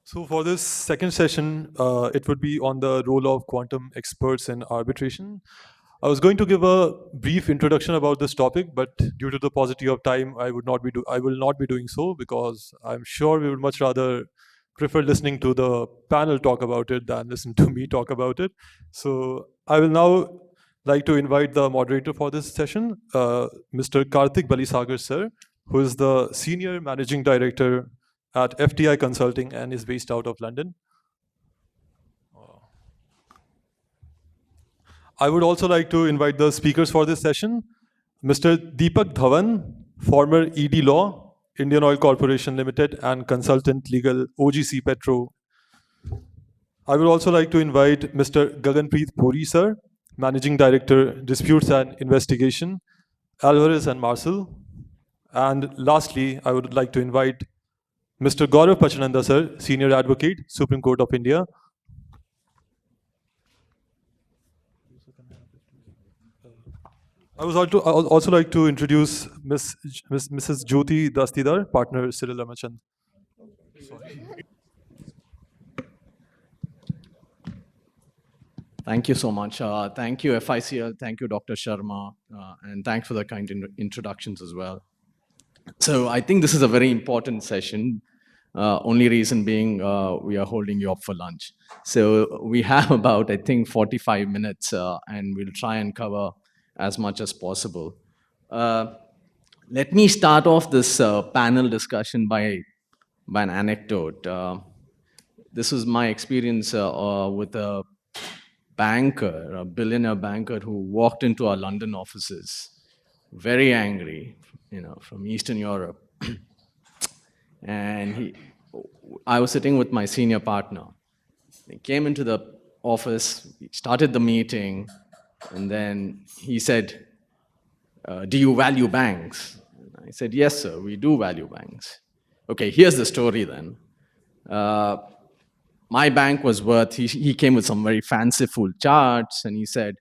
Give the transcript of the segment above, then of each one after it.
So for this second session, it would be on the role of quantum experts in arbitration. I was going to give a brief introduction about this topic, but due to the paucity of time, I will not be doing so because I'm sure we would much rather prefer listening to the panel talk about it than listen to me talk about it. So I will now like to invite the moderator for this session, Mr. Karthik Balisagar, sir, who is the senior managing director at FTI Consulting and is based out of London. I would also like to invite the speakers for this session, Mr. Deepak Dhawan, former ED Law, Indian Oil Corporation Limited, and consultant legal OGC Petro. I would also like to invite Mr. Gaganpreet Puri, sir, Managing Director, Disputes and Investigation, Alvarez and Marcel. And lastly, I would like to invite Mr. Gaurav Pachnanda, sir, Senior Advocate, Supreme Court of India. I would also like to introduce Mrs. Jyoti Dastidar, partner Cyril Amarchand. Thank you so much. Thank you, FICL. Thank you, Dr. Sharma. And thanks for the kind introductions as well. So I think this is a very important session. Only reason being we are holding you up for lunch. So we have about, I think, 45 minutes, and we'll try and cover as much as possible. Let me start off this panel discussion by an anecdote. This was my experience with a banker, a billionaire banker who walked into our London offices, very angry, from Eastern Europe. And I was sitting with my senior partner. He came into the office, started the meeting, and then he said, do you value banks? I said, yes, sir, we do value banks. Okay, here's the story then. My bank was worth, he came with some very fanciful charts, and he said,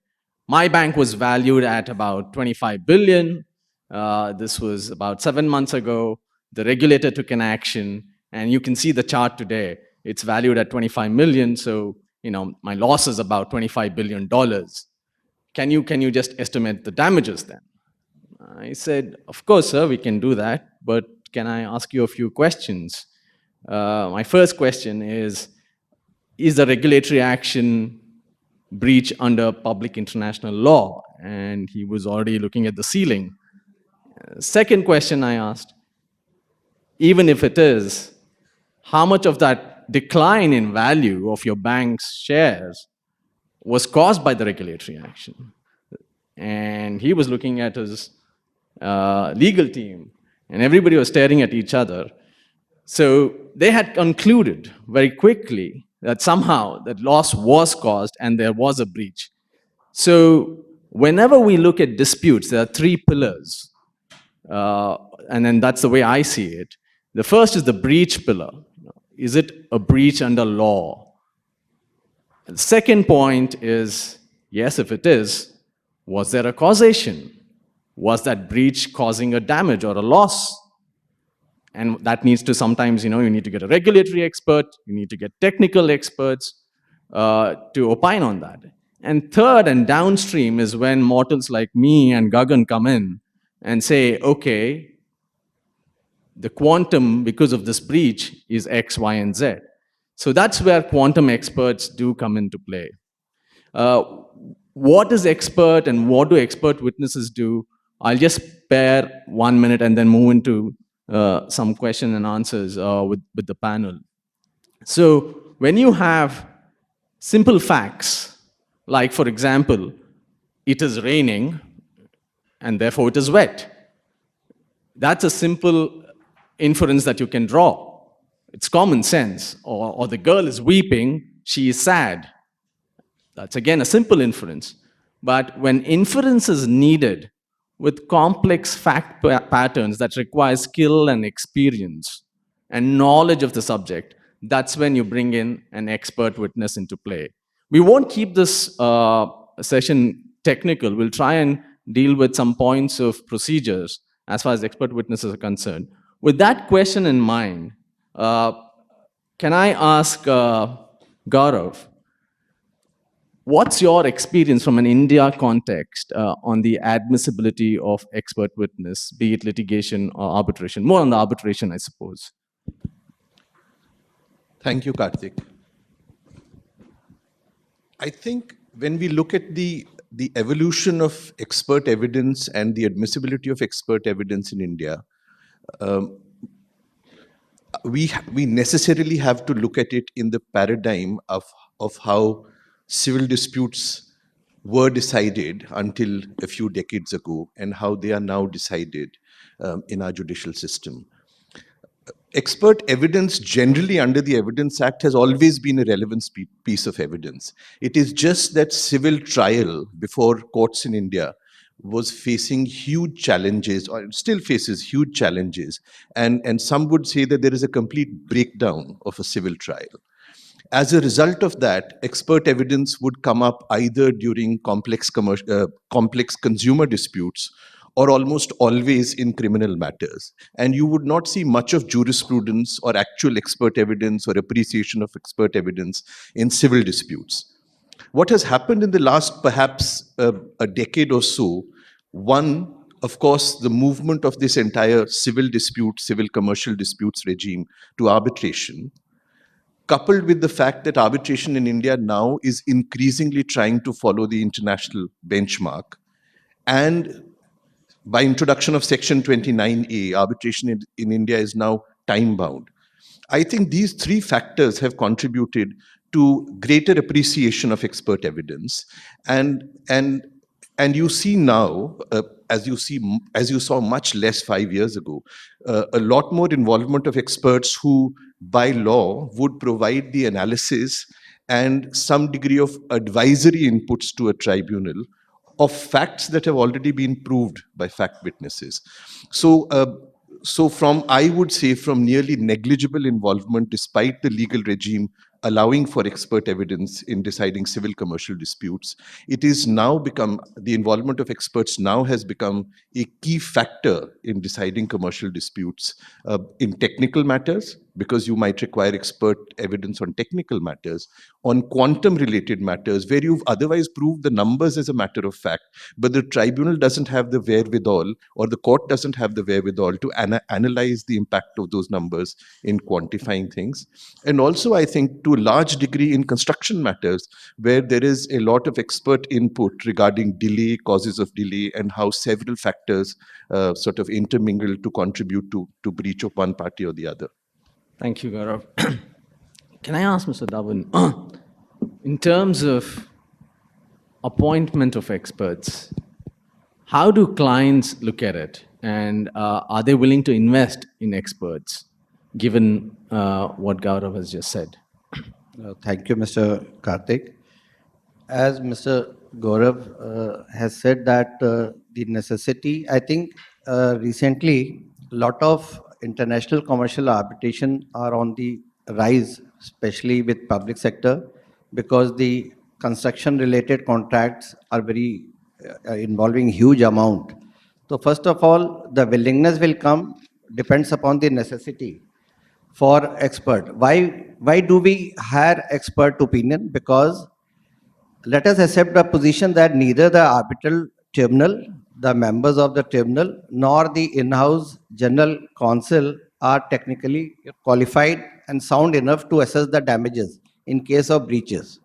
my bank was valued at about 25 billion. This was about 7 months ago. The regulator took an action, and you can see the chart today. It's valued at 25 million, so my loss is about $25 billion. Can you just estimate the damages then? I said, of course, sir, we can do that, but can I ask you a few questions? My first question is the regulatory action breach under public international law? And he was already looking at the ceiling. Second question I asked, even if it is, how much of that decline in value of your bank's shares was caused by the regulatory action? And he was looking at his legal team, and everybody was staring at each other. So they had concluded very quickly that somehow that loss was caused and there was a breach. So whenever we look at disputes, there are three pillars. And then that's the way I see it. The first is the breach pillar. Is it a breach under law? The second point is, yes, if it is, was there a causation? Was that breach causing a damage or a loss? And that needs to sometimes, you need to get a regulatory expert, you need to get technical experts to opine on that. And third and downstream is when mortals like me and Gagan come in and say, okay, the quantum because of this breach is X, Y, and Z. So that's where quantum experts do come into play. What is expert and what do expert witnesses do? I'll just spare 1 minute and then move into some question and answers with the panel. So when you have simple facts, like for example, it is raining and therefore it is wet. That's a simple inference that you can draw. It's common sense. Or the girl is weeping, she is sad. That's again a simple inference. But when inference is needed with complex fact patterns that require skill and experience and knowledge of the subject, that's when you bring in an expert witness into play. We won't keep this session technical. We'll try and deal with some points of procedures as far as expert witnesses are concerned. With that question in mind, Can I ask Gaurav, what's your experience from an India context on the admissibility of expert witness, be it litigation or arbitration? More on the arbitration, I suppose. Thank you, Karthik. I think when we look at the evolution of expert evidence and the admissibility of expert evidence in India, we necessarily have to look at it in the paradigm of how civil disputes were decided until a few decades ago and how they are now decided in our judicial system. Expert evidence generally under the Evidence Act has always been a relevant piece of evidence. It is just that civil trial before courts in India was facing huge challenges, or still faces huge challenges, and some would say that there is a complete breakdown of a civil trial. As a result of that, expert evidence would come up either during complex consumer disputes or almost always in criminal matters. And you would not see much of jurisprudence or actual expert evidence or appreciation of expert evidence in civil disputes. What has happened in the last perhaps a decade or so, one, of course, the movement of this entire civil dispute, civil commercial disputes regime to arbitration, coupled with the fact that arbitration in India now is increasingly trying to follow the international benchmark. And by introduction of Section 29A, arbitration in India is now time bound. I think these three factors have contributed to greater appreciation of expert evidence. And you see now, as you saw much less 5 years ago, a lot more involvement of experts who, by law, would provide the analysis and some degree of advisory inputs to a tribunal of facts that have already been proved by fact witnesses. So from, I would say, from nearly negligible involvement, despite the legal regime allowing for expert evidence in deciding civil commercial disputes, it is now become, the involvement of experts now has become a key factor in deciding commercial disputes in technical matters, because you might require expert evidence on technical matters, on quantum related matters where you've otherwise proved the numbers as a matter of fact, but the tribunal doesn't have the wherewithal, or the court doesn't have the wherewithal to analyze the impact of those numbers in quantifying things. And also, I think, to a large degree in construction matters, where there is a lot of expert input regarding delay, causes of delay, and how several factors sort of intermingle to contribute to breach of one party or the other. Thank you, Gaurav. Can I ask Mr. Dhawan, in terms of appointment of experts, how do clients look at it? And are they willing to invest in experts, given what Gaurav has just said? Thank you, Mr. Karthik. As Mr. Gaurav has said that the necessity, I think recently a lot of international commercial arbitration are on the rise, especially with public sector, because the construction related contracts are very involving huge amount. So first of all, the willingness will come, depends upon the necessity for expert. Why do we hire expert opinion? Because let us accept the position that neither the arbitral tribunal, the members of the tribunal, nor the in-house general counsel are technically qualified and sound enough to assess the damages in case of breaches.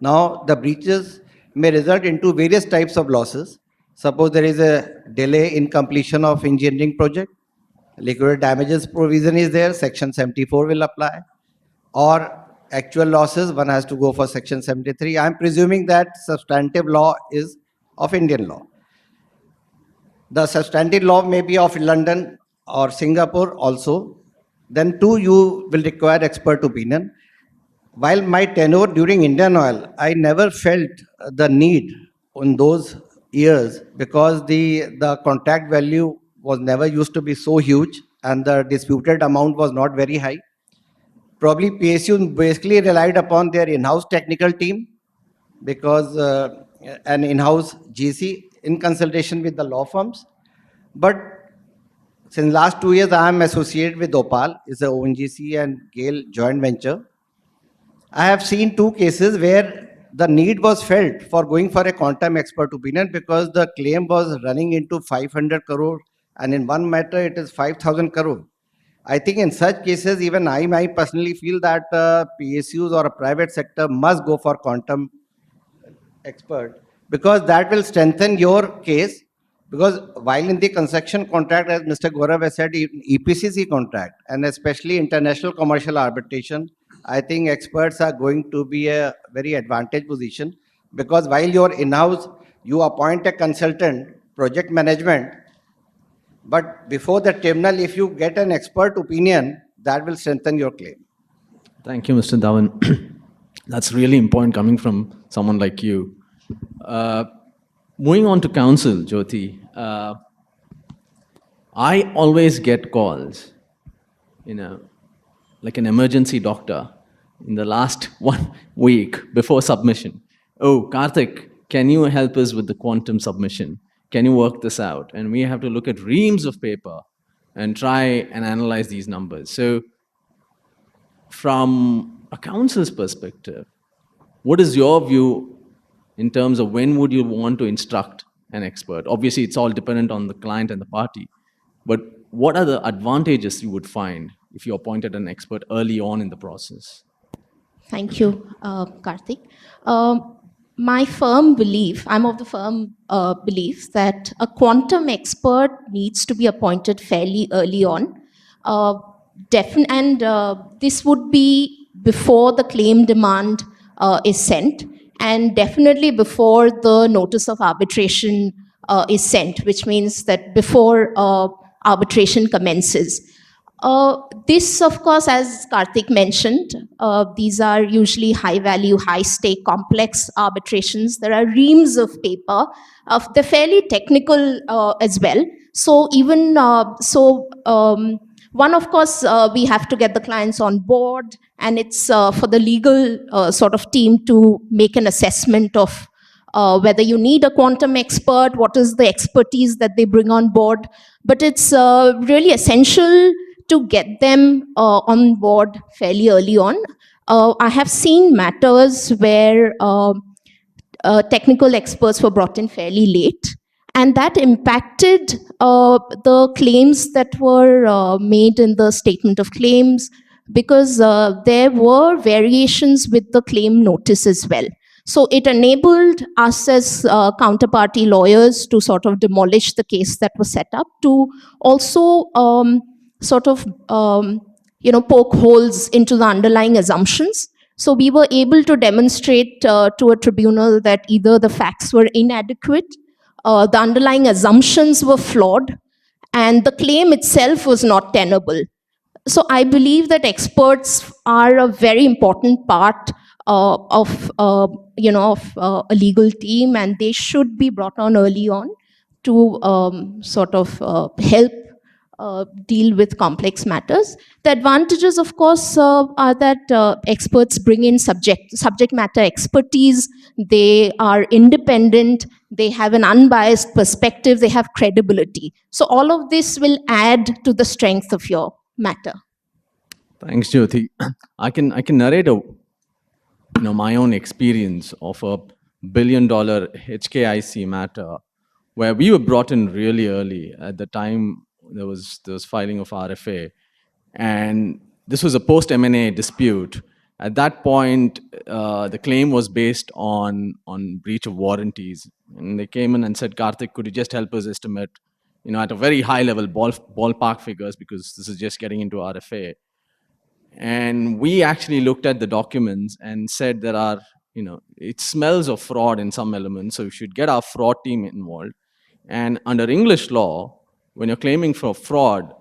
Now, the breaches may result into various types of losses. Suppose there is a delay in completion of engineering project, liquidated damages provision is there, Section 74 will apply. Or actual losses, one has to go for Section 73. I am presuming that substantive law is of Indian law. The substantive law may be of London or Singapore also. Then too, you will require expert opinion. While my tenure during Indian Oil, I never felt the need in those years, because the contract value was never used to be so huge and the disputed amount was not very high. Probably PSU basically relied upon their in-house technical team, because an in-house GC in consultation with the law firms. But Since last 2 years, I am associated with Opal. It's a ONGC and GAIL joint venture. I have seen two cases where the need was felt for going for a quantum expert opinion because the claim was running into 500 crore, and in one matter it is 5,000 crore. I think in such cases, even I might personally feel that PSUs or a private sector must go for quantum expert, because that will strengthen your case. Because while in the construction contract, as Mr. Gaurav has said, EPCC contract, and especially international commercial arbitration, I think experts are going to be a very advantage position, because while you're in-house, you appoint a consultant, project management, but before the tribunal, if you get an expert opinion, that will strengthen your claim. Thank you, Mr. Dhawan. That's really important coming from someone like you. Moving on to counsel, Jyoti. I always get calls, like an emergency doctor in the last 1 week before submission. Oh, Karthik, can you help us with the quantum submission? Can you work this out? And we have to look at reams of paper and try and analyze these numbers. So from a counsel's perspective, what is your view in terms of when would you want to instruct an expert? Obviously, it's all dependent on the client and the party. But what are the advantages you would find if you appointed an expert early on in the process? Thank you, Karthik. My firm belief, I'm of the firm belief that a quantum expert needs to be appointed fairly early on. This would be before the claim demand is sent, and definitely before the notice of arbitration is sent, which means that before arbitration commences. This, of course, as Karthik mentioned, these are usually high-value, high-stake, complex arbitrations. There are reams of paper. They're fairly technical as well. So one, of course, we have to get the clients on board, and it's for the legal sort of team to make an assessment of whether you need a quantum expert, what is the expertise that they bring on board. But it's really essential to get them on board fairly early on. I have seen matters where technical experts were brought in fairly late, and that impacted the claims that were made in the statement of claims, because there were variations with the claim notice as well. So it enabled us as counterparty lawyers to sort of demolish the case that was set up, to also poke holes into the underlying assumptions. So we were able to demonstrate to a tribunal that either the facts were inadequate, the underlying assumptions were flawed, and the claim itself was not tenable. So I believe that experts are a very important part of a legal team, and they should be brought on early on to help deal with complex matters. The advantages, of course, are that experts bring in subject matter expertise. They are independent. They have an unbiased perspective. They have credibility. So all of this will add to the strength of your matter. Thanks, Jyoti. I can narrate my own experience of a $1 billion HKIC matter where we were brought in really early. At the time, there was filing of RFA, and this was a post-M&A dispute. At that point, the claim was based on breach of warranties, and they came in and said, Karthik, could you just help us estimate, at a very high level, ballpark figures, because this is just getting into RFA. And we actually looked at the documents and said there are, it smells of fraud in some elements, so we should get our fraud team involved. And under English law, when you're claiming for fraud,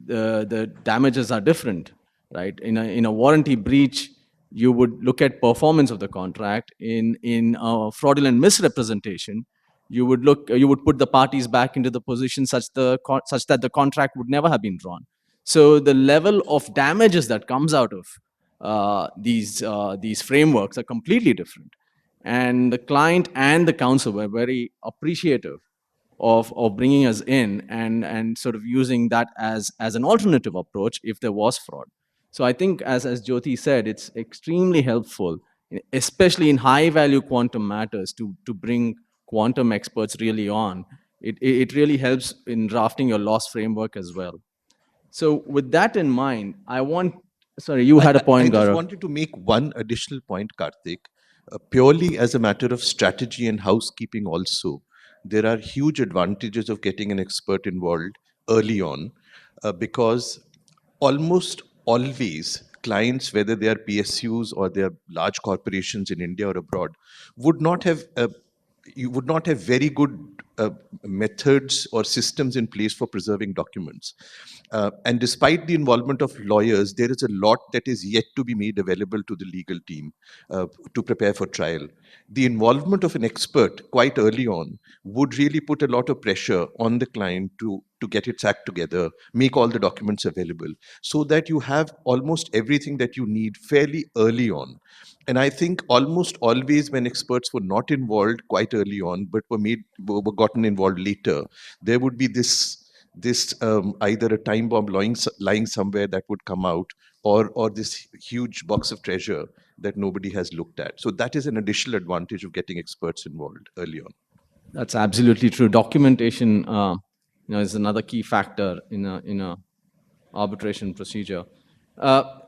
the damages are different, right? In a warranty breach, you would look at performance of the contract. In a fraudulent misrepresentation, you would put the parties back into the position such that the contract would never have been drawn. So the level of damages that comes out of these frameworks are completely different. And the client and the counsel were very appreciative of bringing us in and sort of using that as an alternative approach if there was fraud. So I think, as Jyoti said, it's extremely helpful, especially in high value quantum matters, to bring quantum experts really on. It really helps in drafting your loss framework as well. So with that in mind, sorry, you had a point, I just Gaurav. wanted to make one additional point, Karthik. Purely as a matter of strategy and housekeeping, also, there are huge advantages of getting an expert involved early on, because almost always clients, whether they are PSUs or they are large corporations in India or abroad, would not have you would not have very good methods or systems in place for preserving documents. And despite the involvement of lawyers, there is a lot that is yet to be made available to the legal team to prepare for trial. The involvement of an expert quite early on would really put a lot of pressure on the client to get its act together, make all the documents available, so that you have almost everything that you need fairly early on. And I think almost always when experts were not involved quite early on, but were gotten involved later, there would be this either a time bomb lying somewhere that would come out, or this huge box of treasure that nobody has looked at. So that is an additional advantage of getting experts involved early on. That's absolutely true. Documentation, is another key factor in a arbitration procedure.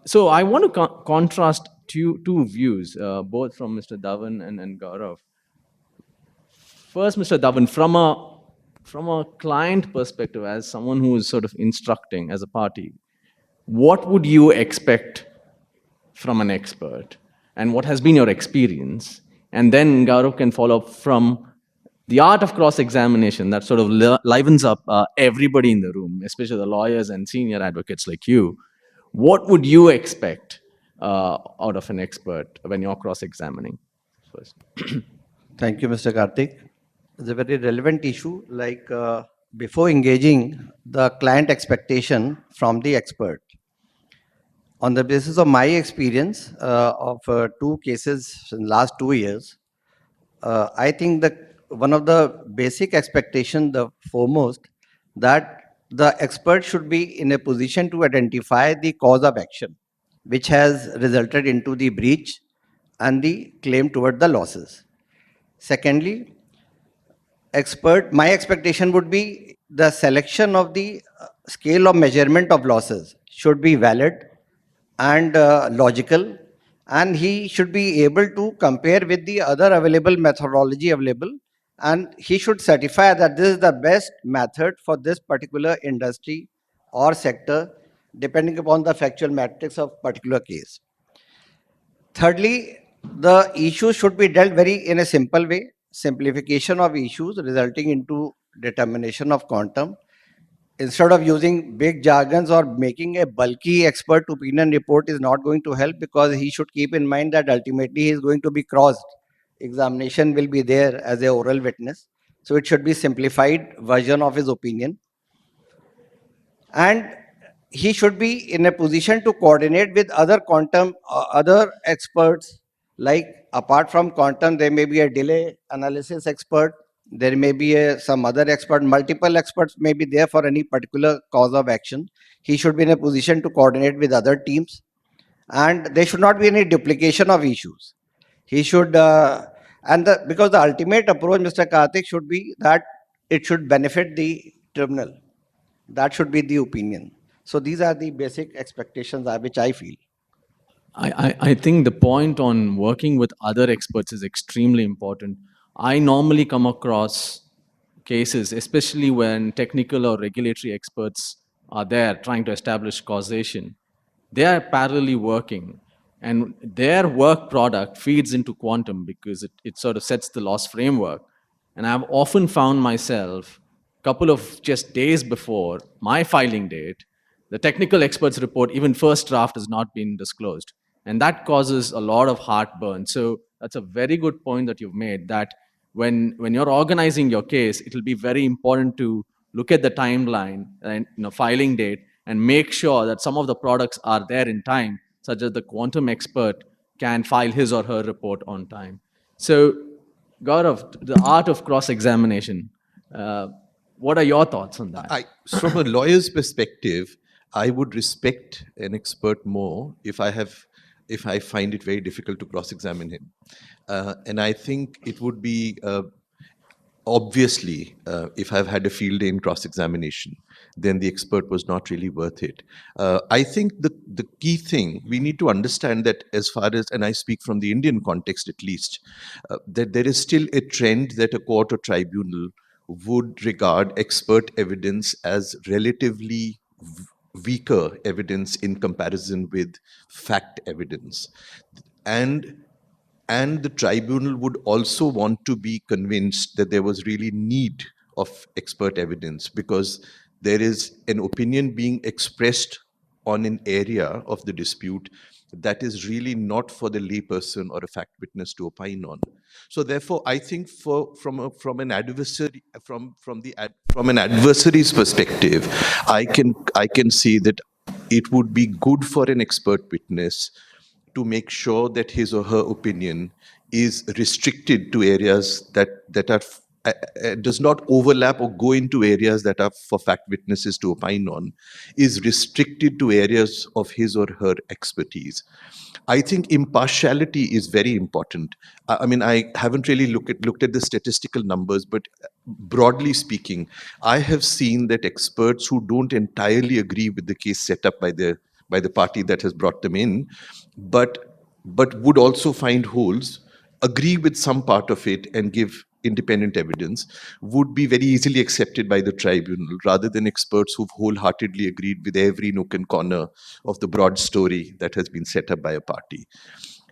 So I want to contrast two views, both from Mr. Dhawan and Gaurav. First, Mr. Dhawan, from a client perspective, as someone who is sort of instructing as a party, what would you expect from an expert, and what has been your experience? And then Gaurav can follow up from the art of cross-examination that sort of livens up everybody in the room, especially the lawyers and senior advocates like you. What would you expect out of an expert when you're cross-examining? First. Thank you, Mr. Karthik. It's a very relevant issue. Like before engaging the client expectation from the expert. On the basis of my experience of two cases in last 2 years, I think that one of the basic expectation, the foremost, that the expert should be in a position to identify the cause of action, which has resulted into the breach and the claim toward the losses. Secondly, my expectation would be the selection of the scale of measurement of losses should be valid and logical, and he should be able to compare with the other available methodology available, and he should certify that this is the best method for this particular industry or sector, depending upon the factual matrix of particular case. Thirdly, the issues should be dealt very in a simple way, simplification of issues resulting into determination of quantum. Instead of using big jargons or making a bulky expert opinion report is not going to help, because he should keep in mind that ultimately he is going to be crossed. Examination will be there as a oral witness. So it should be simplified version of his opinion. And he should be in a position to coordinate with other quantum, other experts, like apart from quantum, there may be a delay analysis expert, there may be some other expert, multiple experts may be there for any particular cause of action. He should be in a position to coordinate with other teams, and there should not be any duplication of issues. He should, because the ultimate approach, Mr. Karthik, should be that it should benefit the tribunal. That should be the opinion. So these are the basic expectations which I feel. I think the point on working with other experts is extremely important. I normally come across cases, especially when technical or regulatory experts are there trying to establish causation. They are parallelly working, and their work product feeds into quantum because it sort of sets the loss framework. And I've often found myself, a couple of just days before my filing date, the technical expert's report, even first draft, has not been disclosed. And that causes a lot of heartburn. So that's a very good point that you've made, that when you're organizing your case, it'll be very important to look at the timeline and filing date and make sure that some of the products are there in time, such that the quantum expert can file his or her report on time. So, Gaurav, the art of cross-examination. What are your thoughts on that? From a lawyer's perspective, I would respect an expert more if I find it very difficult to cross-examine him. And I think it would be obviously, if I've had a field day in cross-examination, then the expert was not really worth it. I think the key thing, we need to understand that as far as, and I speak from the Indian context at least, that there is still a trend that a court or tribunal would regard expert evidence as relatively weaker evidence in comparison with fact evidence. And the tribunal would also want to be convinced that there was really need of expert evidence, because there is an opinion being expressed on an area of the dispute that is really not for the layperson or a fact witness to opine on. So therefore, I think from an adversary's perspective, I can see that it would be good for an expert witness to make sure that his or her opinion is restricted to areas that are does not overlap or go into areas that are for fact witnesses to opine on, is restricted to areas of his or her expertise. I think impartiality is very important. I mean, I haven't really looked at the statistical numbers, but broadly speaking, I have seen that experts who don't entirely agree with the case set up by the party that has brought them in, but would also find holes, agree with some part of it and give independent evidence, would be very easily accepted by the tribunal, rather than experts who've wholeheartedly agreed with every nook and corner of the broad story that has been set up by a party.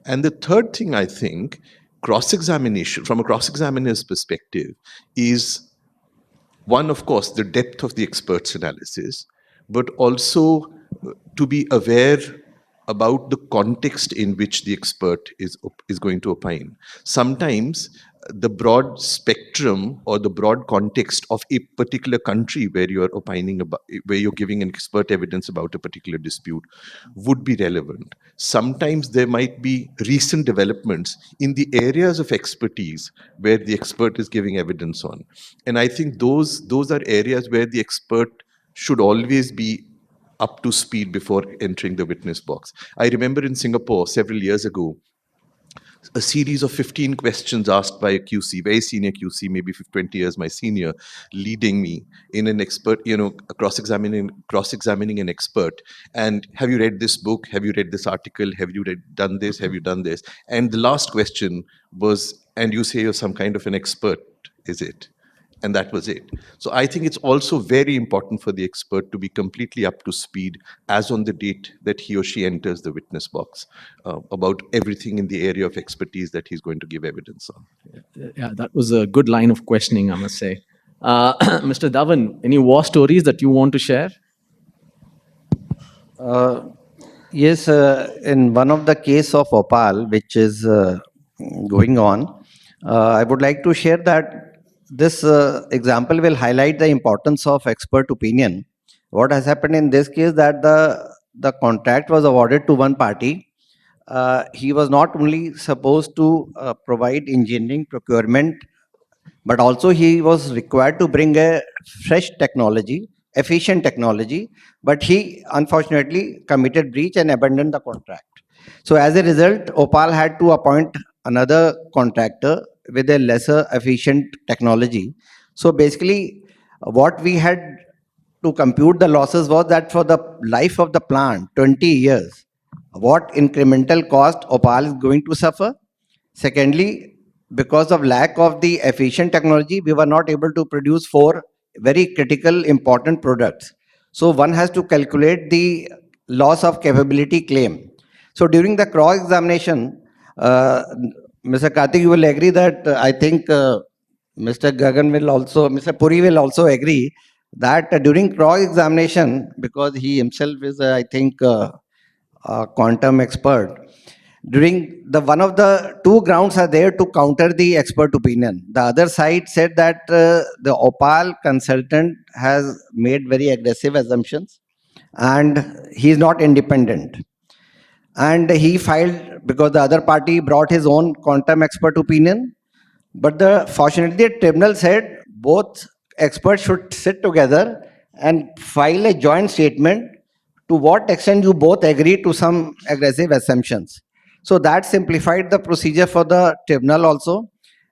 And the third thing, I think, cross-examination, from a cross-examiner's perspective, is one, of course, the depth of the expert's analysis, but also to be aware about the context in which the expert is going to opine. Sometimes the broad spectrum or the broad context of a particular country where you are opining about, where you're giving an expert evidence about a particular dispute, would be relevant. Sometimes there might be recent developments in the areas of expertise where the expert is giving evidence on. And I think those are areas where the expert should always be up to speed before entering the witness box. I remember in Singapore several years ago, a series of 15 questions asked by a QC, very senior QC, maybe 20 years my senior, leading me in an expert, cross-examining an expert. And have you read this book? Have you read this article? Have you done this? Have you done this? And the last question was, and you say you're some kind of an expert, is it? And that was it. So I think it's also very important for the expert to be completely up to speed as on the date that he or she enters the witness box about everything in the area of expertise that he's going to give evidence on. Yeah, that was a good line of questioning, I must say. Mr. Dhawan, any war stories that you want to share? Yes, in one of the case of Opal, which is going on, I would like to share that this example will highlight the importance of expert opinion. What has happened in this case, that the contract was awarded to one party. He was not only supposed to provide engineering procurement, but also he was required to bring a fresh technology, efficient technology, but he unfortunately committed breach and abandoned the contract. So as a result, Opal had to appoint another contractor with a lesser efficient technology. So basically, what we had to compute the losses was that for the life of the plant, 20 years, what incremental cost Opal is going to suffer. Secondly, because of lack of the efficient technology, we were not able to produce 4 very critical important products. So one has to calculate the loss of capability claim. So during the cross examination, Mr. Karthik, you will agree that I think Mr. Gagan will also, Mr. Puri will also agree that during cross examination, because he himself is, I think, a quantum expert, during the one of the 2 grounds are there to counter the expert opinion. The other side said that the Opal consultant has made very aggressive assumptions and he is not independent. And he filed, because the other party brought his own quantum expert opinion. But fortunately, the tribunal said both experts should sit together and file a joint statement to what extent you both agree to some aggressive assumptions. So that simplified the procedure for the tribunal also.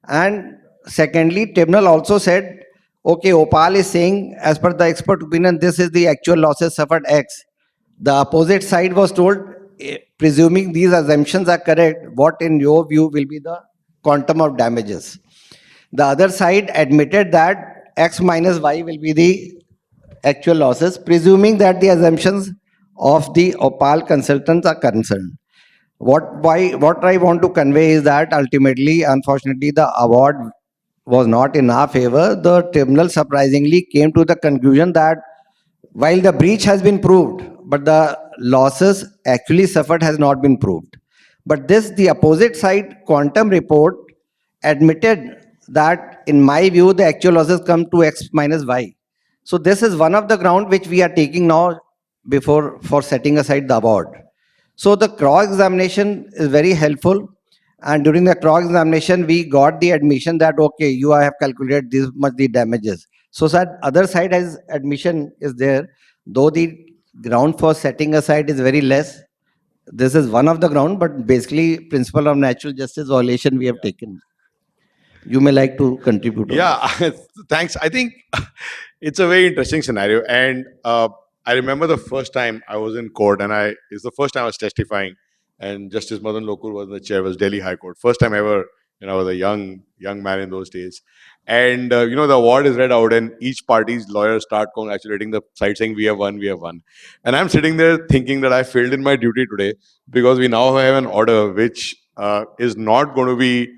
And secondly, tribunal also said, okay, Opal is saying, as per the expert opinion, this is the actual losses suffered X. The opposite side was told, presuming these assumptions are correct, what in your view will be the quantum of damages? The other side admitted that X minus Y will be the actual losses, presuming that the assumptions of the Opal consultants are concerned. What I want to convey is that ultimately, unfortunately, the award was not in our favor. The tribunal surprisingly came to the conclusion that while the breach has been proved, but the losses actually suffered has not been proved. But this, the opposite side quantum report admitted that, in my view, the actual losses come to X minus Y. So this is one of the ground which we are taking now before for setting aside the award. So the cross examination is very helpful. And during the cross examination, we got the admission that, okay, you have calculated this much the damages. So that other side has admission is there, though the ground for setting aside is very less. This is one of the ground, but basically principle of natural justice violation we have taken. You may like to contribute. On Yeah, thanks. I think it's a very interesting scenario. And I remember the first time I was in court, and it's the first time I was testifying, and Justice Madan Lokur was the chair, was Delhi High Court. First time ever, I was a young man in those days. And the award is read out, and each party's lawyers start congratulating the side, saying, "We have won, we have won." And I'm sitting there thinking that I failed in my duty today, because we now have an order which is not going to be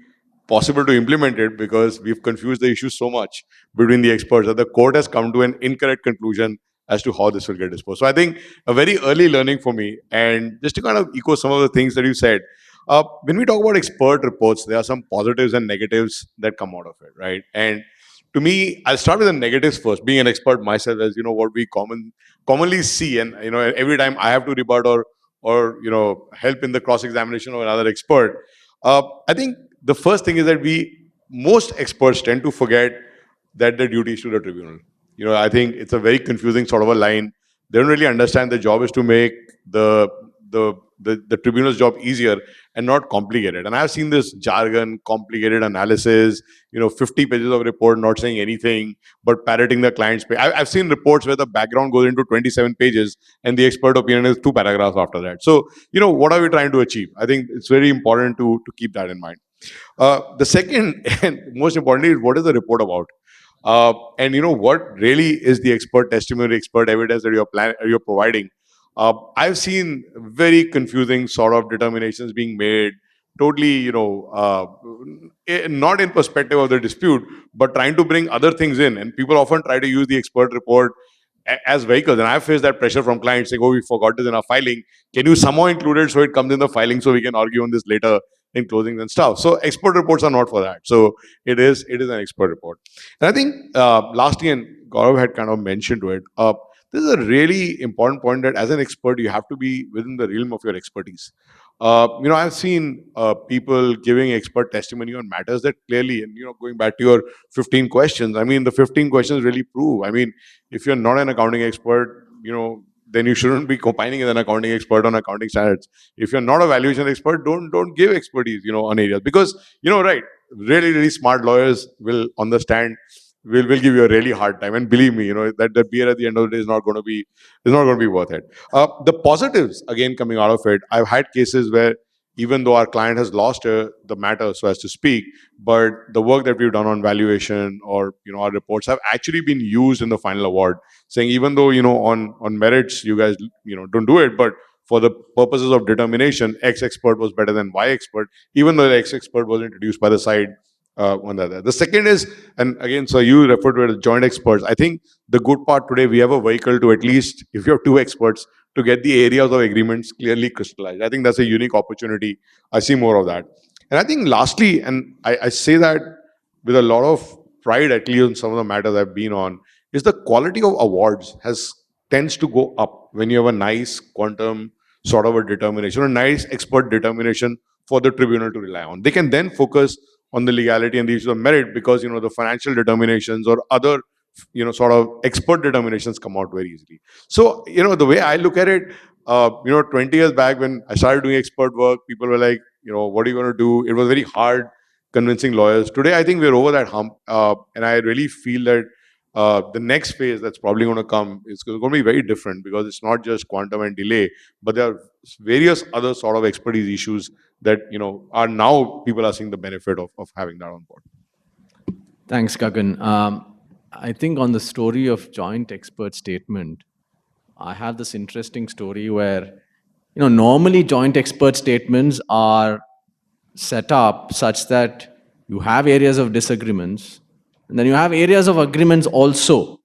possible to implement it, because we've confused the issue so much between the experts that the court has come to an incorrect conclusion as to how this will get disposed. So I think a very early learning for me. And just to kind of echo some of the things that you said, when we talk about expert reports, there are some positives and negatives that come out of it, right? And to me, I'll start with the negatives first. Being an expert myself, as you know, what we commonly see, and every time I have to rebut or help in the cross examination of another expert, I think the first thing is that most experts tend to forget that the duty is to the tribunal. I think it's a very confusing sort of a line. They don't really understand the job is to make the tribunal's job easier and not complicated. And I've seen this jargon, complicated analysis, 50 pages of report not saying anything but parroting the client's page. I've seen reports where the background goes into 27 pages and the expert opinion is 2 paragraphs after that. So, what are we trying to achieve? I think it's very important to keep that in mind. The second and most importantly is, what is the report about? And what really is the expert testimony, expert evidence that you're providing? I've seen very confusing sort of determinations being made, totally, not in perspective of the dispute, but trying to bring other things in. And people often try to use the expert report as vehicles. And I've faced that pressure from clients saying, "Oh, we forgot this in our filing. Can you somehow include it so it comes in the filing so we can argue on this later in closings and stuff?" So expert reports are not for that. So it is an expert report. And I think lastly, and Gaurav had kind of mentioned to it, this is a really important point, that as an expert, you have to be within the realm of your expertise. I've seen people giving expert testimony on matters that clearly, and going back to your 15 questions, I mean, the 15 questions really prove, I mean, if you're not an accounting expert, then you shouldn't be opining as an accounting expert on accounting standards. If you're not a valuation expert, don't give expertise, on areas, because, right, really, really smart lawyers will understand, will give you a really hard time. And believe me, that the beer at the end of the day is not going to be worth it. The positives, again, coming out of it, I've had cases where even though our client has lost the matter, so as to speak, but the work that we've done on valuation or our reports have actually been used in the final award, saying even though on merits you guys don't do it, but for the purposes of determination, X expert was better than Y expert, even though the X expert was introduced by the side on the other. The second is, and again, so you referred to it as joint experts. I think the good part today, we have a vehicle to, at least if you have 2 experts, to get the areas of agreements clearly crystallized. I think that's a unique opportunity. I see more of that. And I think lastly, and I say that with a lot of pride, at least on some of the matters I've been on, is the quality of awards tends to go up when you have a nice quantum sort of a determination, a nice expert determination for the tribunal to rely on. They can then focus on the legality and the issues of merit, because the financial determinations or other sort of expert determinations come out very easily. So, the way I look at it, 20 years back when I started doing expert work, people were like, what are you going to do? It was very hard convincing lawyers. Today, I think we're over that hump. And I really feel that the next phase that's probably going to come is going to be very different, because it's not just quantum and delay, but there are various other sort of expertise issues that, are now people are seeing the benefit of having that on board. Thanks, Gagan. I think on the story of joint expert statement, I have this interesting story where, normally joint expert statements are set up such that you have areas of disagreements, and then you have areas of agreements also.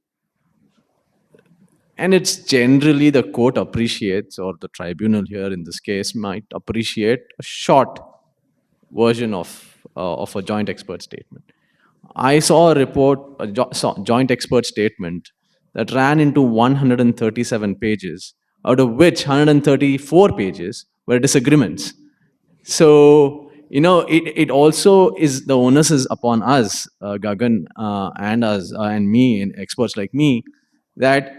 And it's generally the court appreciates, or the tribunal here in this case might appreciate a short version of a joint expert statement. I saw a report, joint expert statement that ran into 137 pages, out of which 134 pages were disagreements. So, it also is, the onus is upon us, Gagan, and us, and me, and experts like me, that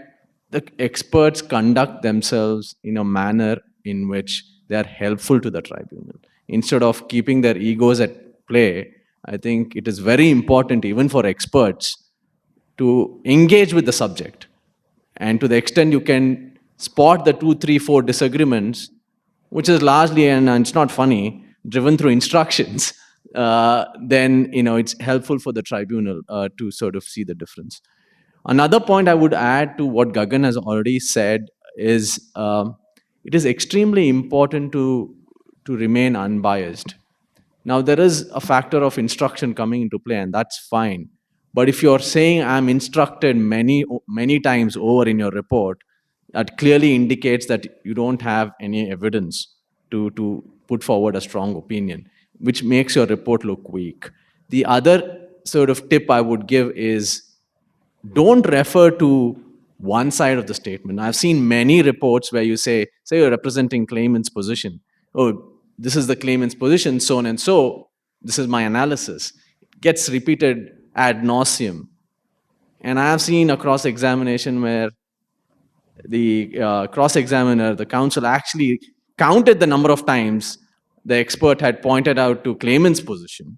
the experts conduct themselves in a manner in which they are helpful to the tribunal. Instead of keeping their egos at play, I think it is very important, even for experts, to engage with the subject. And to the extent you can spot the 2, 3, 4 disagreements, which is largely, and it's not funny, driven through instructions, then it's helpful for the tribunal to sort of see the difference. Another point I would add to what Gagan has already said is it is extremely important to remain unbiased. Now, there is a factor of instruction coming into play, and that's fine. But if you're saying I'm instructed many times over in your report, that clearly indicates that you don't have any evidence to put forward a strong opinion, which makes your report look weak. The other sort of tip I would give is don't refer to one side of the statement. I've seen many reports where you say you're representing claimant's position. Oh, this is the claimant's position, so on and so. This is my analysis. It gets repeated ad nauseum. And I have seen a cross-examination where the cross-examiner, the counsel, actually counted the number of times the expert had pointed out to claimant's position,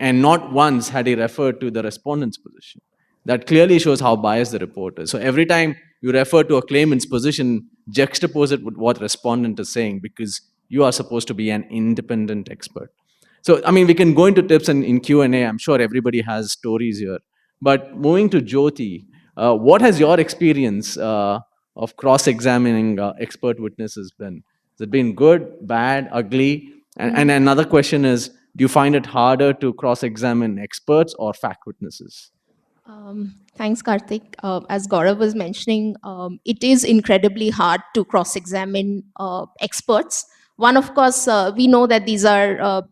and not once had he referred to the respondent's position. That clearly shows how biased the report is. So every time you refer to a claimant's position, juxtapose it with what respondent is saying, because you are supposed to be an independent expert. So, we can go into tips and in Q&A. I'm sure everybody has stories here. But moving to Jyoti, what has your experience of cross-examining expert witnesses been? Has it been good, bad, ugly? And another question is, do you find it harder to cross-examine experts or fact witnesses? Thanks, Karthik. As Gaurav was mentioning, it is incredibly hard to cross-examine experts. One, of course, we know that these are,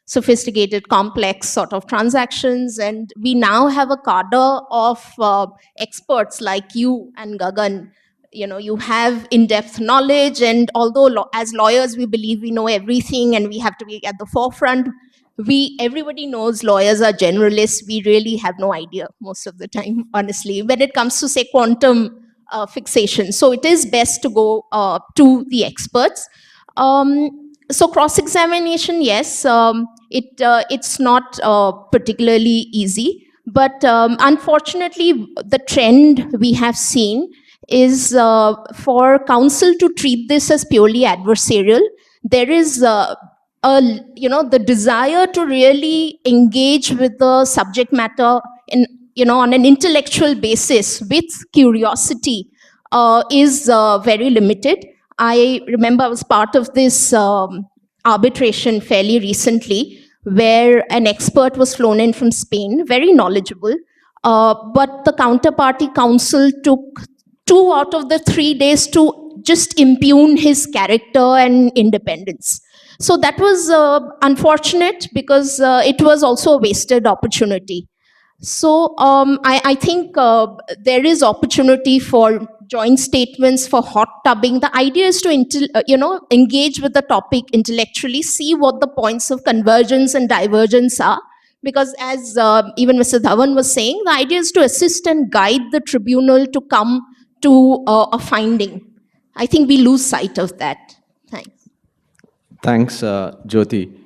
sophisticated, complex sort of transactions, and we now have a cadre of experts like you and Gagan. You have in-depth knowledge, and although as lawyers we believe we know everything and we have to be at the forefront, everybody knows lawyers are generalists. We really have no idea most of the time, honestly, when it comes to, say, quantum fixation. So it is best to go to the experts. So cross-examination, yes, it's not particularly easy, but unfortunately, the trend we have seen is for counsel to treat this as purely adversarial. There is the desire to really engage with the subject matter on an intellectual basis with curiosity is very limited. I remember I was part of this arbitration fairly recently, where an expert was flown in from Spain, very knowledgeable, but the counterparty counsel took 2 out of the 3 days to just impugn his character and independence. So that was unfortunate, because it was also a wasted opportunity. So I think there is opportunity for joint statements, for hot tubbing. The idea is to engage with the topic intellectually, see what the points of convergence and divergence are, Because as even Mr. Dhawan was saying, the idea is to assist and guide the tribunal to come to a finding. I think we lose sight of that. Thanks. Thanks, Jyoti.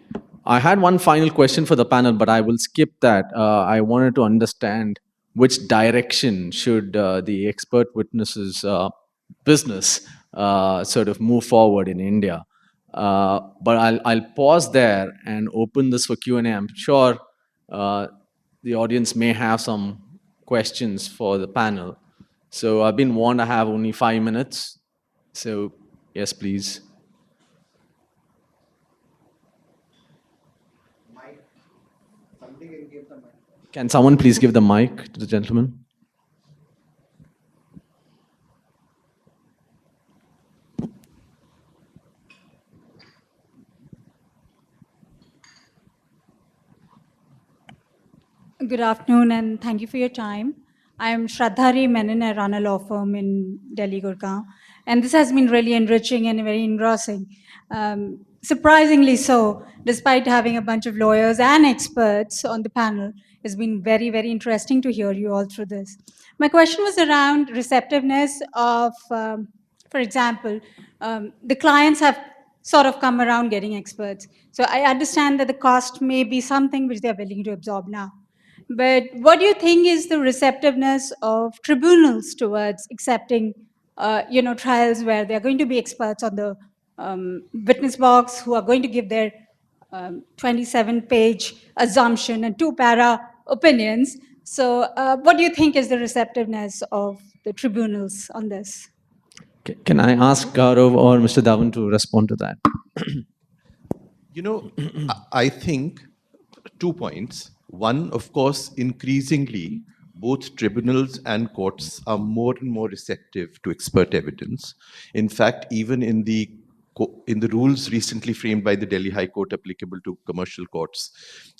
I had one final question for the panel, but I will skip that. I wanted to understand which direction should the expert witnesses business sort of move forward in India. But I'll pause there and open this for Q&A. I'm sure the audience may have some questions for the panel. So I've been warned I have only 5 minutes. So yes, please. Can someone please give the mic to the gentleman? Good afternoon and thank you for your time. I am Shraddhari Menon. I run a law firm in Delhi, Gurgaon. And this has been really enriching and very engrossing. Surprisingly so, despite having a bunch of lawyers and experts on the panel, it's been very, very interesting to hear you all through this. My question was around receptiveness of, for example, the clients have sort of come around getting experts. So I understand that the cost may be something which they're willing to absorb now. But what do you think is the receptiveness of tribunals towards accepting, trials where they're going to be experts on the witness box who are going to give their 27-page assumption and 2-para opinions? So what do you think is the receptiveness of the tribunals on this? Can I ask Gaurav or Mr. Dhawan to respond to that? You know, I think 2 points. One, of course, increasingly, both tribunals and courts are more and more receptive to expert evidence. In fact, even in the rules recently framed by the Delhi High Court applicable to commercial courts,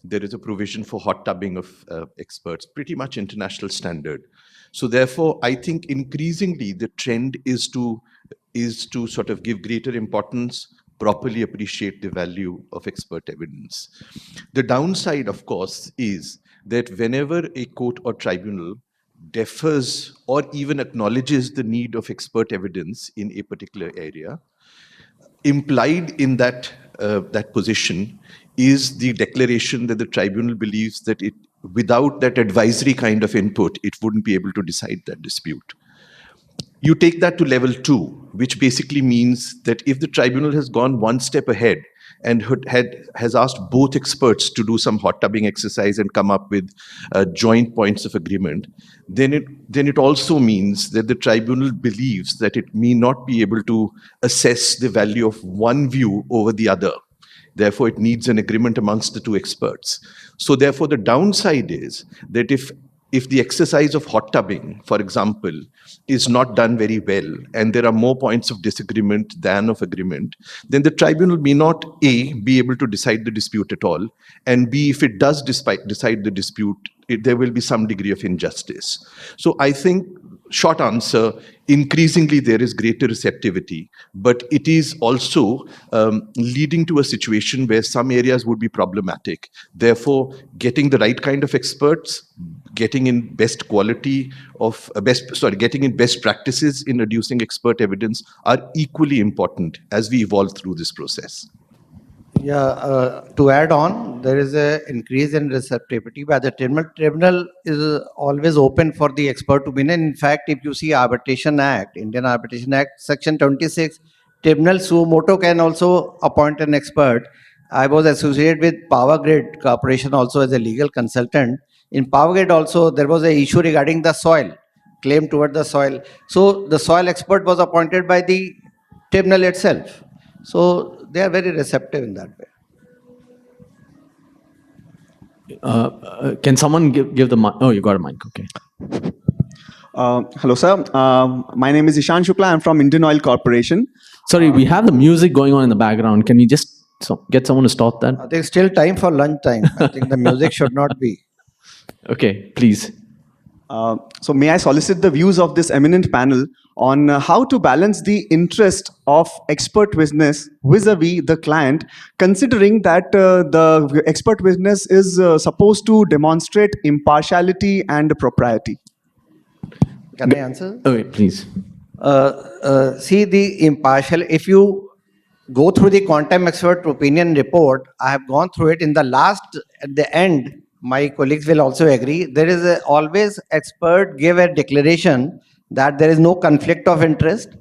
there is a provision for hot tubbing of experts, pretty much international standard. So therefore, I think increasingly the trend is to sort of give greater importance, properly appreciate the value of expert evidence. The downside, of course, is that whenever a court or tribunal defers or even acknowledges the need of expert evidence in a particular area, implied in that position is the declaration that the tribunal believes that without that advisory kind of input, it wouldn't be able to decide that dispute. You take that to level 2, which basically means that if the tribunal has gone one step ahead and has asked both experts to do some hot tubbing exercise and come up with joint points of agreement, then it also means that the tribunal believes that it may not be able to assess the value of one view over the other. Therefore, it needs an agreement amongst the two experts. So therefore, the downside is that if the exercise of hot tubbing, for example, is not done very well, and there are more points of disagreement than of agreement, then the tribunal may not, A, be able to decide the dispute at all, and B, if it does decide the dispute, there will be some degree of injustice. So I think, short answer, increasingly there is greater receptivity, but it is also leading to a situation where some areas would be problematic. Therefore, getting the right kind of experts, getting in best practices in reducing expert evidence are equally important as we evolve through this process. Yeah, to add on, there is an increase in receptivity by the tribunal is always open for the expert to win. In fact, if you see Arbitration Act, Indian Arbitration Act, Section 26, tribunal suo moto can also appoint an expert. I was associated with Power Grid Corporation also as a legal consultant. In Power Grid also, there was an issue regarding the soil, claim toward the soil. So the soil expert was appointed by the tribunal itself. So they are very receptive in that way. Can someone give the mic? Oh, you got a mic. Okay. Hello, sir. My name is Ishan Shukla. I'm from Indian Oil Corporation. Sorry, we have the music going on in the background. Can we just get someone to stop that? There's still time for lunch time. I think the music should not be. Okay, please. So may I solicit the views of this eminent panel on how to balance the interest of expert witness vis-a-vis the client, considering that the expert witness is supposed to demonstrate impartiality and propriety. Can I answer? Okay, please. See the impartial, if you go through the quantum expert opinion report, I have gone through it in the last, at the end, my colleagues will also agree, there is always expert give a declaration that there is no conflict of interest,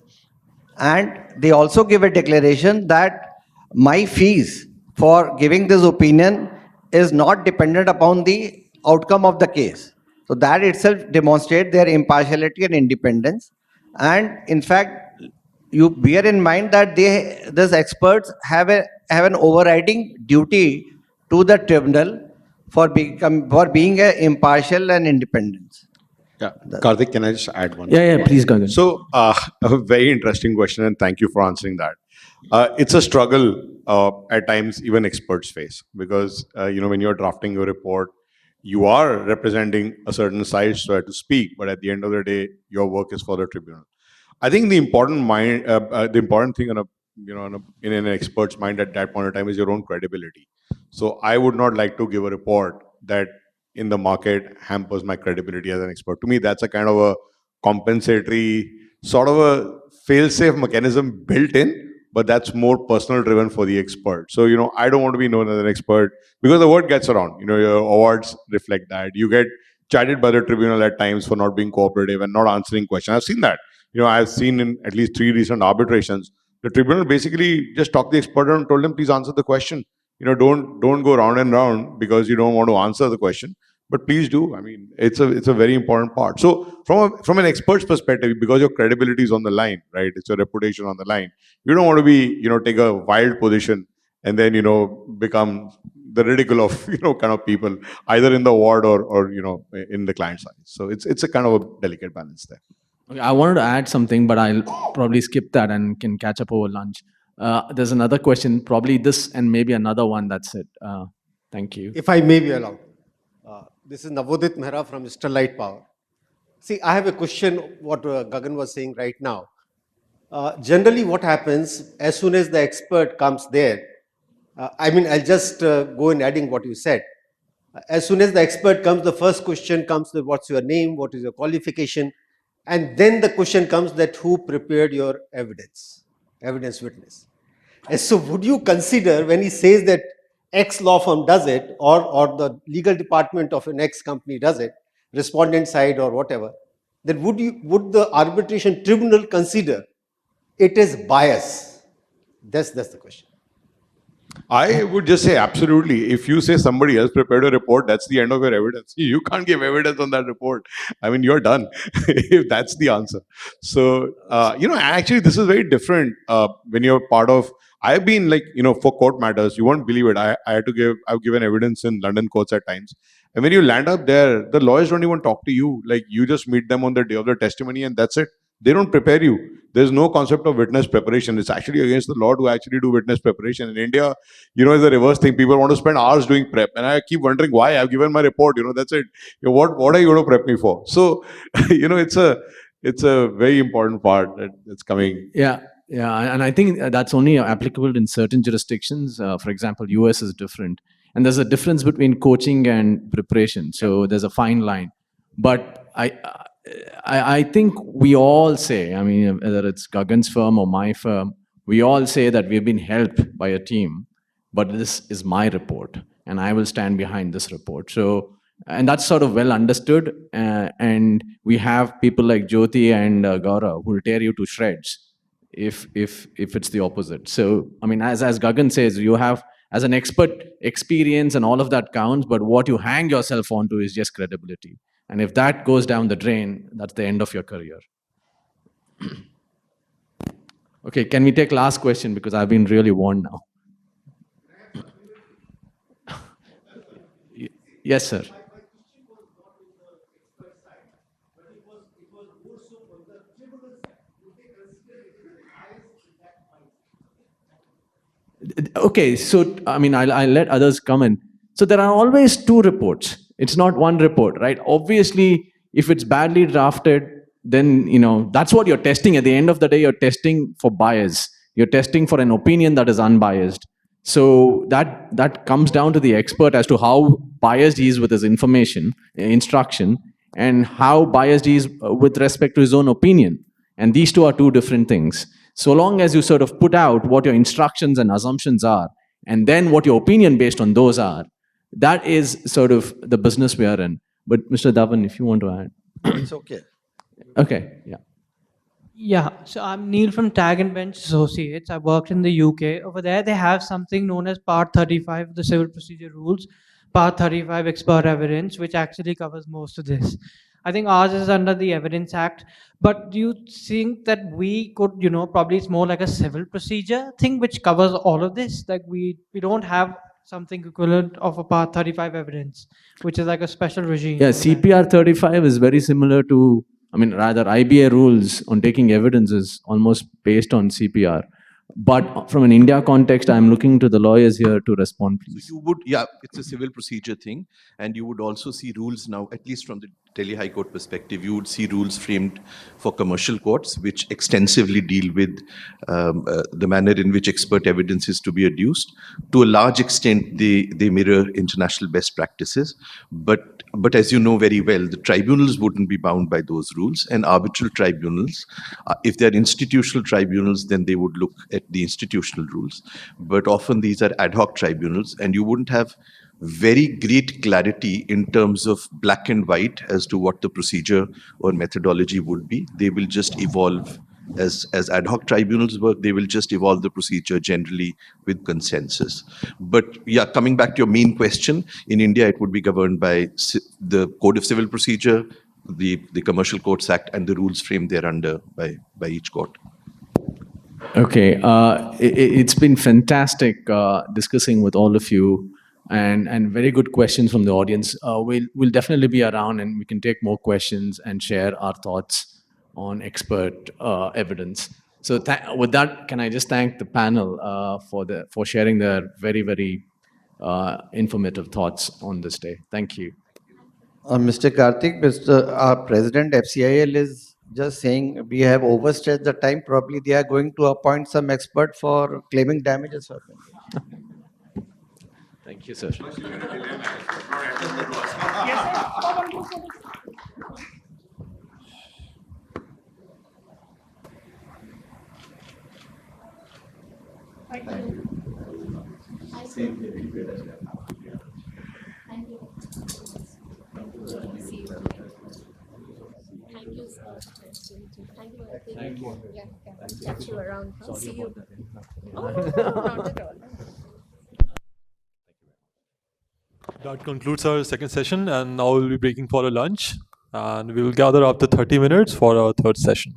and they also give a declaration that my fees for giving this opinion is not dependent upon the outcome of the case. So that itself demonstrates their impartiality and independence. And in fact, you bear in mind that these experts have an overriding duty to the tribunal for being a impartial and independent. Yeah, Karthik, can I just add one? Yeah, please, Gagan. So, a very interesting question, and thank you for answering that. It's a struggle at times even experts face because when you're drafting your report, you are representing a certain side, so to speak. But at the end of the day, your work is for the tribunal. I think the important thing in an expert's mind at that point of time is your own credibility. So I would not like to give a report that in the market hampers my credibility as an expert. To me, that's a kind of a compensatory, sort of a fail-safe mechanism built in, but that's more personal driven for the expert. So, I don't want to be known as an expert because the word gets around. Your awards reflect that. You get chided by the tribunal at times for not being cooperative and not answering questions. I've seen that. I've seen in at least 3 recent arbitrations, the tribunal basically just talked the expert and told him, please answer the question. Don't go round and round because you don't want to answer the question. But please do. I mean, it's a very important part. So from an expert's perspective, because your credibility is on the line, right? It's your reputation on the line. You don't want to be, take a wild position and then, become the ridicule of, kind of people, either in the ward or in the client side. So it's a kind of a delicate balance there. Okay, I wanted to add something, but I'll probably skip that and can catch up over lunch. There's another question, probably this and maybe another one. That's it. Thank you. If I may be allowed. This is Navodit Mehra from Sterlite Power. See, I have a question, what Gagan was saying right now. Generally, what happens as soon as the expert comes there, I'll just go in adding what you said. As soon as the expert comes, the first question comes that what's your name, what is your qualification, and then the question comes that who prepared your evidence witness. And so would you consider when he says that X law firm does it or the legal department of an X company does it, respondent side or whatever, then would the arbitration tribunal consider it is bias? That's the question. I would just say absolutely. If you say somebody else prepared a report, that's the end of your evidence. You can't give evidence on that report. I mean, you're done if that's the answer. So, actually, this is very different when you're part of. I've been for court matters, you won't believe it. I've given evidence in London courts at times. And when you land up there, the lawyers don't even talk to you. You just meet them on the day of the testimony and that's it. They don't prepare you. There's no concept of witness preparation. It's actually against the law to actually do witness preparation. In India, it's the reverse thing. People want to spend hours doing prep. And I keep wondering why. I've given my report, that's it. What are you going to prep me for? So, it's a very important part that's coming. Yeah, and I think that's only applicable in certain jurisdictions. For example, US is different. And there's a difference between coaching and preparation. So there's a fine line. But I think we all say, whether it's Gagan's firm or my firm, we all say that we've been helped by a team, but this is my report and I will stand behind this report. So, and that's sort of well understood. And we have people like Jyoti and Gaurav who will tear you to shreds if it's the opposite. So, as Gagan says, you have, as an expert, experience and all of that counts, but what you hang yourself onto is just credibility. And if that goes down the drain, that's the end of your career. Okay, can we take last question because I've been really warned now. Yes, sir. Okay, so I'll let others come in. So there are always two reports. It's not one report, right? Obviously, If it's badly drafted, then that's what you're testing. At the end of the day, you're testing for bias. You're testing for an opinion that is unbiased. So that comes down to the expert as to how biased he is with his instruction, and how biased he is with respect to his own opinion. And these two are two different things. So long as you sort of put out what your instructions and assumptions are, and then what your opinion based on those are, that is sort of the business we are in. But Mr. Dhawan, if you want to add. It's okay. Okay, yeah. Yeah, so I'm Neil from Tag and Bench Associates. I worked in the UK. Over there, they have something known as Part 35 of the Civil Procedure Rules, Part 35 Expert Evidence, which actually covers most of this. I think ours is under the Evidence Act. But do you think that we could, probably it's more like a civil procedure thing which covers all of this? Like we don't have something equivalent of a Part 35 evidence, which is like a special regime. Yeah, over there. CPR 35 is very similar to, rather IBA rules on taking evidence is almost based on CPR. But from an India context, I'm looking to the lawyers here to respond, please. You would, yeah, it's a civil procedure thing. And you would also see rules now, at least from the Delhi High Court perspective, you would see rules framed for commercial courts, which extensively deal with the manner in which expert evidence is to be adduced. To a large extent, they mirror international best practices. But as you know very well, the tribunals wouldn't be bound by those rules, and arbitral tribunals, if they're institutional tribunals, then they would look at the institutional rules. But often these are ad hoc tribunals, and you wouldn't have very great clarity in terms of black and white as to what the procedure or methodology would be. They will just evolve as ad hoc tribunals work. They will just evolve the procedure generally with consensus. But yeah, coming back to your main question, in India it would be governed by the Code of Civil Procedure, the Commercial Courts Act, and the rules framed thereunder by each court. Okay, it's been fantastic discussing with all of you, and very good questions from the audience. We'll definitely be around, and we can take more questions and share our thoughts on expert evidence. So with that, can I just thank the panel for sharing their very, very informative thoughts on this day. Thank you. Mr. Karthik, our president FCIL is just saying we have overstretched the time. Probably they are going to appoint some expert for claiming damages. Thank you, sir. Thank you. Yeah, catch you around. See you. Oh, no, not at all. That concludes our second session, and now we'll be breaking for a lunch, and we will gather after 30 minutes for our third session.